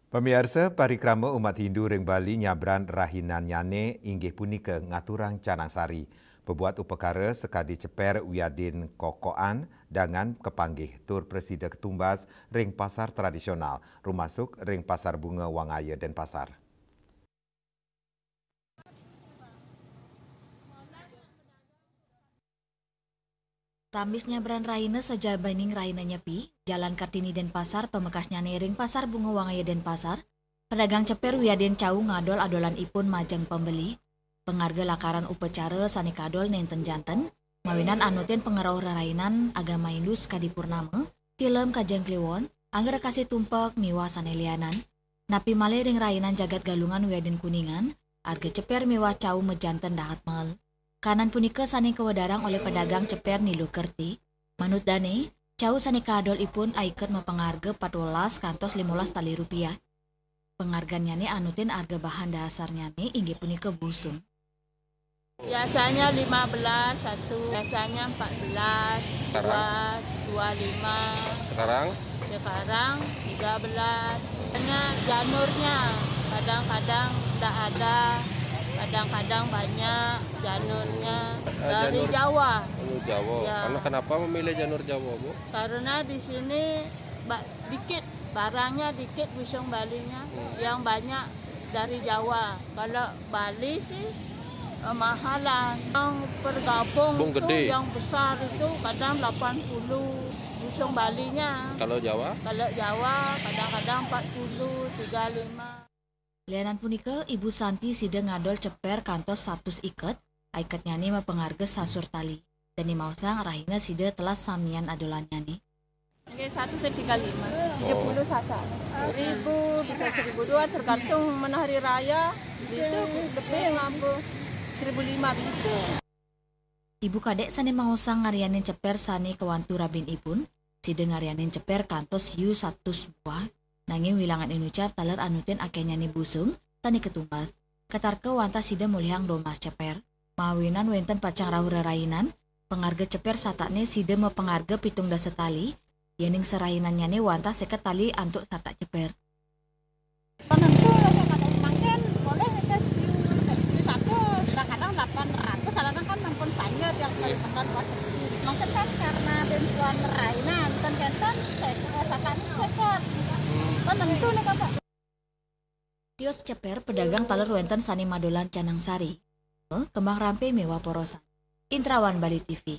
Pemirsa parikrama umat Hindu ring Bali nyabran rahinan nyane inggih punika ngaturang Canang Sari. Pebuat upekara sekadi ceper Wiadin Kokoan dengan kepanggih tur Presiden Ketumbas ring pasar tradisional, rumasuk ring pasar bunga Wangaya Denpasar. Tamis nyabran raina saja baning raina nyepi, Jalan Kartini Denpasar pemekasnya nering pasar bunga Wangaya Denpasar, pedagang ceper Wiaden Cau ngadol adolan ipun majeng pembeli, pengarga lakaran upacara sani kadol nenten janten, mawinan anutin pengeroh rarainan agama Hindu skadi purnama, tilem kajeng kliwon, angger kasih tumpak miwa sanelianan, napi male ring rainan jagat galungan Wiaden Kuningan, arga ceper miwa Cau mejanten dahat mal. Kanan punika sani kewadarang oleh pedagang ceper nilu kerti. Manut dane, Cau sani kadol ipun aiket mepengarga 14 kantos 15 tali rupiah. Pengargannya nih anutin harga bahan dasarnya nih inggih punika busung. Biasanya 15 satu, biasanya 14, 2, 25. Sekarang 13. Hanya janurnya kadang-kadang tidak ada. Kadang-kadang banyak janurnya dari janur Jawa. Jawa. Ya. Karena kenapa memilih janur Jawa, Bu? Karena di sini dikit barangnya dikit busung Balinya, yang banyak dari Jawa. Kalau Bali sih mahalan. Yang pergabung itu gede, yang besar itu kadang 80 busung Balinya. Kalau Jawa? Kalau Jawa kadang-kadang 40, 35. Lianan punika Ibu Santi sida ngadol ceper kantos 100 iket, aiketnya nih mepengarga sasur tali. Dan mausang rahina sida telah samian adolannya nih. Oke, 135, 30 sata. 1.000 bisa 1.200 tergantung mana hari raya. Bisa lebih ngapa 1.500 bisa. Ibu kadek sani mausang ngarianin ceper sani kewantu rabin ipun, sida ngarianin ceper kantos yu 100 buah. Nanging wilangan inucap taler anutin akenya ni busung, tani ketumbas. Ketarke wanta sida mulihang domas ceper. Mawinan wenten pacang rahu rerainan, pengarga ceper satakne sida mepengarga pitung dasa tali, yening serainannya ni wanta seket tali antuk satak ceper. Penentu kadang mangken boleh kita siu 100, kadang 800, kadang kan nampun sangat yang paling tekan pas. Mungkin kan karena bentuan rainan, kan satak seket. Tentu nih Kakak. Kios ceper pedagang taler wenten sani madolan Canang Sari. Kembang rampe mewah porosan. Intrawan Bali TV.